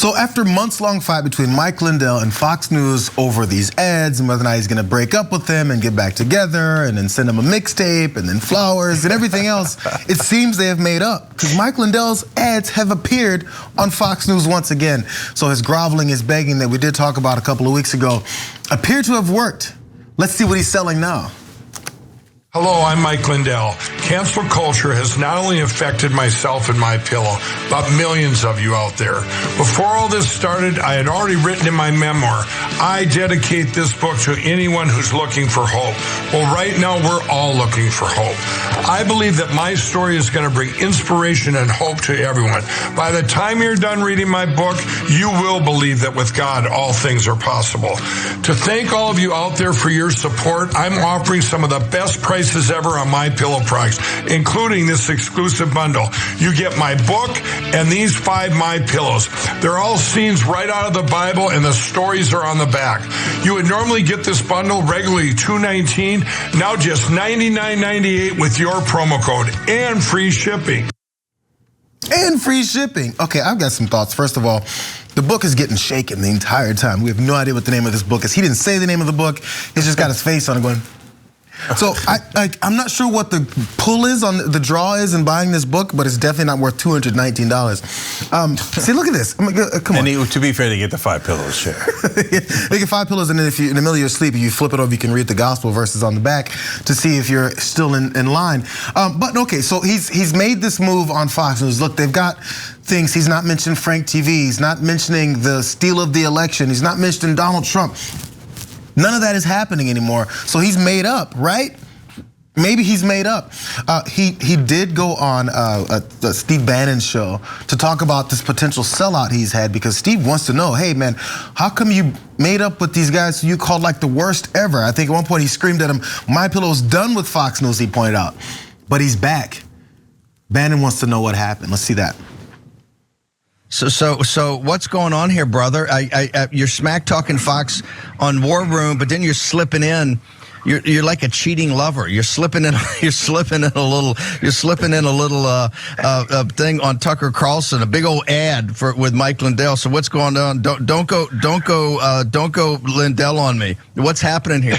So after months-long fight between Mike Lindell and Fox News over these ads and whether or not he's gonna break up with them and get back together and then send him a mixtape and then flowers and everything else, it seems they have made up because Mike Lindell's ads have appeared on Fox News once again. So his groveling, his begging that we did talk about a couple of weeks ago appear to have worked. Let's see what he's selling now. Hello, I'm Mike Lindell. Cancel culture has not only affected myself and MyPillow, but millions of you out there. Before all this started, I had already written in my memoir, I dedicate this book to anyone who's looking for hope. Well, right now, we're all looking for hope. I believe that my story is going to bring inspiration and hope to everyone. By the time you're done reading my book, you will believe that with God, all things are possible. To thank all of you out there for your support, I'm offering some of the best prices ever on MyPillow products, including this exclusive bundle. You get my book and these 5 MyPillows. They're all scenes right out of the Bible and the stories are on the back. You would normally get this bundle regularly $219, now just $99.98 with your promo code and free shipping. And free shipping. Okay, I've got some thoughts. First of all, the book is getting shaken the entire time. We have no idea what the name of this book is. He didn't say the name of the book. He's just got his face on it going. So I'm not sure what the pull is on the draw is in buying this book, but it's definitely not worth $219. See, look at this. Come on. And to be fair, they get the 5 pillows, sure. They get 5 pillows, and then if you in the middle of your sleep, if you flip it over, you can read the gospel verses on the back to see if you're still in line. But okay, so he's made this move on Fox News. Look, they've got things. He's not mentioned Frank TV. He's not mentioning the steal of the election. He's not mentioning Donald Trump. None of that is happening anymore. So he's made up, right? Maybe he's made up. He did go on the Steve Bannon's show to talk about this potential sellout he's had because Steve wants to know, hey man, how come you made up with these guys who you called like the worst ever? I think at one point he screamed at him, MyPillow's done with Fox News, he pointed out. But he's back. Bannon wants to know what happened. Let's see that. So what's going on here, brother? You're smack talking Fox on War Room, but then you're slipping in. You're like a cheating lover. You're slipping in. You're slipping in a little thing on Tucker Carlson, a big old ad with Mike Lindell. So what's going on? Don't go Lindell on me. What's happening here?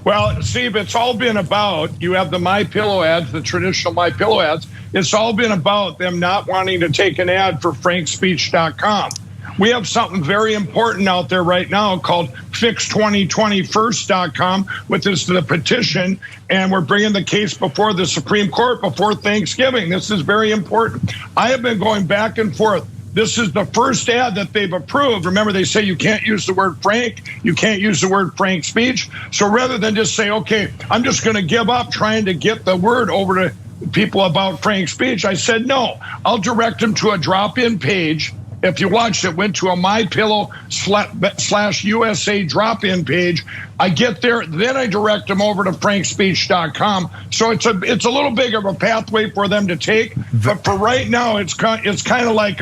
Well, Steve, it's all been about, you have the MyPillow ads, the traditional MyPillow ads. It's all been about them not wanting to take an ad for frankspeech.com. We have something very important out there right now called fix2021st.com, which is the petition, and we're bringing the case before the Supreme Court before Thanksgiving. This is very important. I have been going back and forth. This is the first ad that they've approved. Remember, they say you can't use the word Frank, you can't use the word Frank speech. So rather than just say, okay, I'm just going to give up trying to get the word over to people about Frank speech, I said, no, I'll direct them to a drop-in page. If you watched it, went to a MyPillow/USA drop-in page. I get there, then I direct them over to frankspeech.com. So it's a little big of a pathway for them to take. But for right now, it's kind of like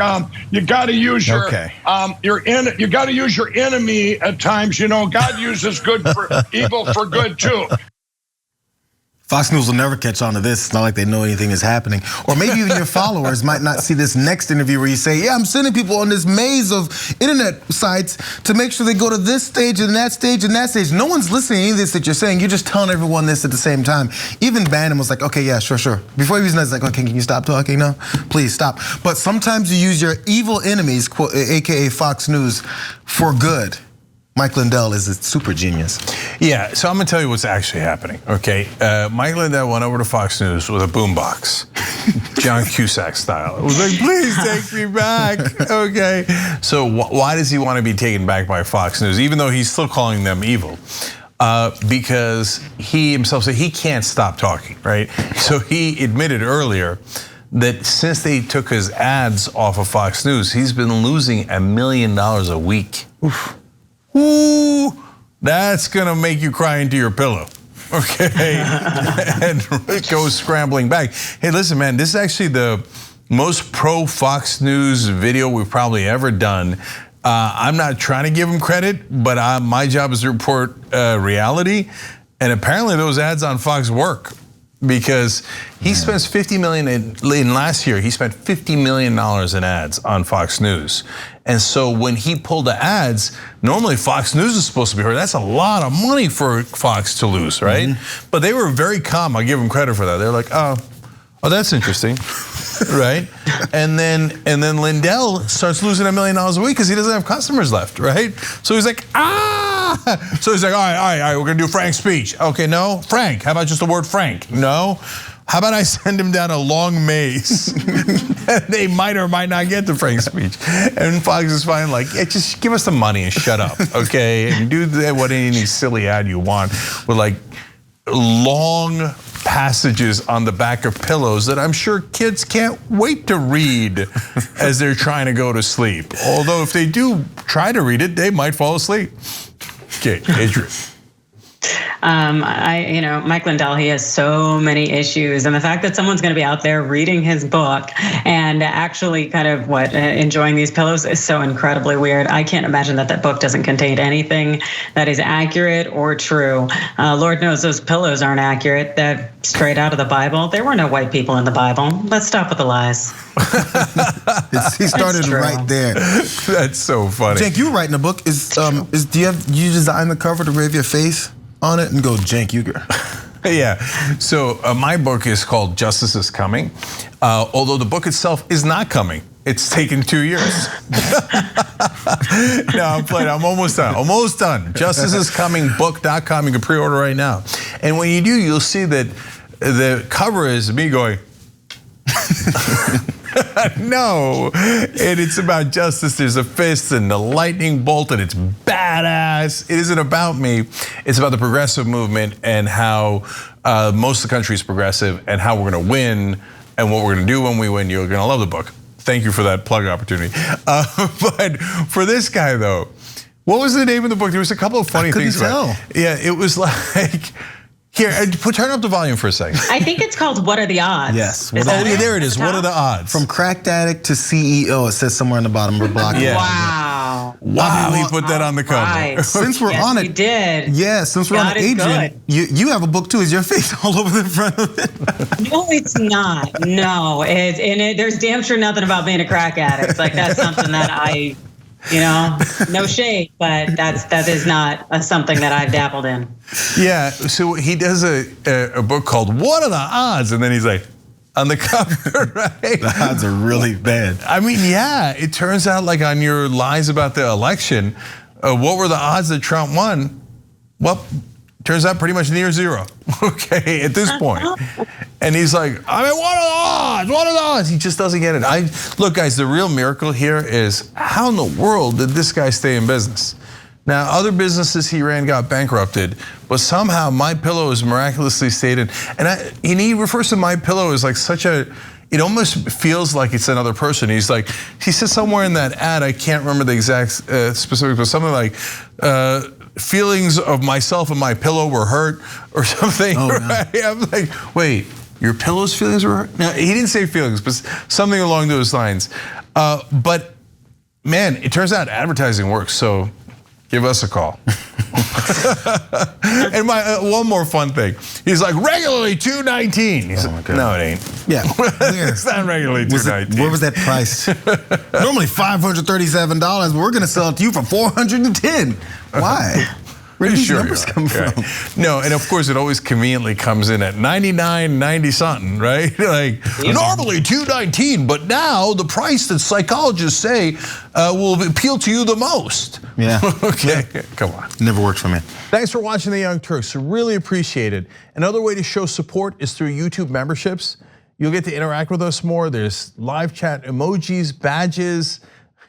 you got to use your you got to use your enemy at times. You know, God uses good for evil for good too. Fox News will never catch on to this. It's not like they know anything is happening. Or maybe even your followers might not see this next interview where you say, yeah, I'm sending people on this maze of internet sites to make sure they go to this stage and that stage and that stage. No one's listening to any of this that you're saying. You're just telling everyone this at the same time. Even Bannon was like, okay, yeah, sure. Before he was like, okay, can you stop talking now? Please stop. But sometimes you use your evil enemies, AKA Fox News, for good. Mike Lindell is a super genius. Yeah, so I'm gonna tell you what's actually happening, okay? Mike Lindell went over to Fox News with a boombox, John Cusack style. It was like, please take me back, okay? So why does he want to be taken back by Fox News, even though he's still calling them evil? Because he himself said he can't stop talking, right? So he admitted earlier that since they took his ads off of Fox News, he's been losing $1 million a week. Oof. Ooh, that's gonna make you cry into your pillow, okay? And go scrambling back. Hey, listen, man, this is actually the most pro Fox News video we've probably ever done. I'm not trying to give him credit, but my job is to report reality. And apparently those ads on Fox work. because he spends $50 million in last year. He spent $50 million in ads on Fox News, and so when he pulled the ads, normally Fox News is supposed to be heard. That's a lot of money for Fox to lose, right? But they were very calm. I give them credit for that. They're like, oh, that's interesting, right? And then Lindell starts losing $1 million a week because he doesn't have customers left, right? So he's like, So he's like, all right, we're gonna do Frank's speech. Okay, no, Frank. How about just the word Frank? No. How about I send him down a long maze? They might or might not get the Frank speech. And Fox is fine, like, yeah, just give us the money and shut up, okay? And do what any silly ad you want with like long passages on the back of pillows that I'm sure kids can't wait to read as they're trying to go to sleep. Although if they do try to read it, they might fall asleep. Okay, Adrian. Mike Lindell, he has so many issues, and the fact that someone's going to be out there reading his book and actually kind of enjoying these pillows is so incredibly weird. I can't imagine that book doesn't contain anything that is accurate or true. Lord knows those pillows aren't accurate. They're straight out of the Bible. There were no white people in the Bible. Let's stop with the lies. He started right there. That's so funny. Cenk, you were writing a book. You design the cover to have your face on it and go Cenk Uygur? Yeah, so my book is called Justice is Coming, although the book itself is not coming. It's taken 2 years. No, I'm playing, I'm almost done. Justice is Coming, book.com, you can pre-order right now. And when you do, you'll see that the cover is me going, no, and it's about justice. There's a fist and the lightning bolt, and it's badass. It isn't about me. It's about the progressive movement and how most of the country is progressive and how we're gonna win and what we're gonna do when we win. You're gonna love the book. Thank you for that plug opportunity. But for this guy though, what was the name of the book? There was a couple of funny things about it. Yeah, it was like, here, turn up the volume for a second. I think it's called What Are the Odds? Yes. There it is. What are the odds? From crack addict to CEO, it says somewhere in the bottom of the block. Yeah. Wow, he put that on the cover. Right. Since we're on it, he did. Yeah, since we're on it, Adrian, you have a book too. Is your face all over the front of it? No, it's not. No, there's damn sure nothing about being a crack addict. Like that's something that I. No shade, but that is not something that I've dabbled in. Yeah, so he does a book called What Are the Odds? And then he's like, on the cover, right? The odds are really bad. I mean, yeah, it turns out like on your lies about the election, what were the odds that Trump won? Well, turns out pretty much near zero, okay, at this point. And he's like, I mean, what are the odds? What are the odds? He just doesn't get it. Look, guys, the real miracle here is how in the world did this guy stay in business? Now, other businesses he ran got bankrupted, but somehow MyPillow has miraculously stayed in. And he refers to MyPillow as like it almost feels like it's another person. He said somewhere in that ad, I can't remember the exact specifics, but something like, feelings of myself and my pillow were hurt or something, right? No. I'm like, wait, your pillow's feelings were hurt? No, he didn't say feelings, but something along those lines. But man, it turns out advertising works, so give us a call. And one more fun thing. He's like, regularly $219. He's like, no, it ain't. Yeah, it's not regularly $219. Where was that priced? Normally $537, but we're gonna sell it to you for $410. Why? Where do these numbers come from? No, and of course it always conveniently comes in at 99, 90 something, right? Like normally $219, but now the price that psychologists say will appeal to you the most. Yeah. Okay, come on. Never worked for me. Thanks for watching The Young Turks. Really appreciate it. Another way to show support is through YouTube memberships. You'll get to interact with us more. There's live chat emojis, badges.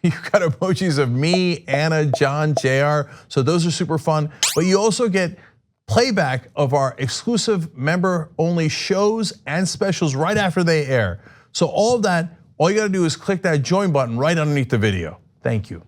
You've got emojis of me, Anna, John, JR. So those are super fun. But you also get playback of our exclusive member-only shows and specials right after they air. So all of that, all you gotta do is click that join button right underneath the video. Thank you.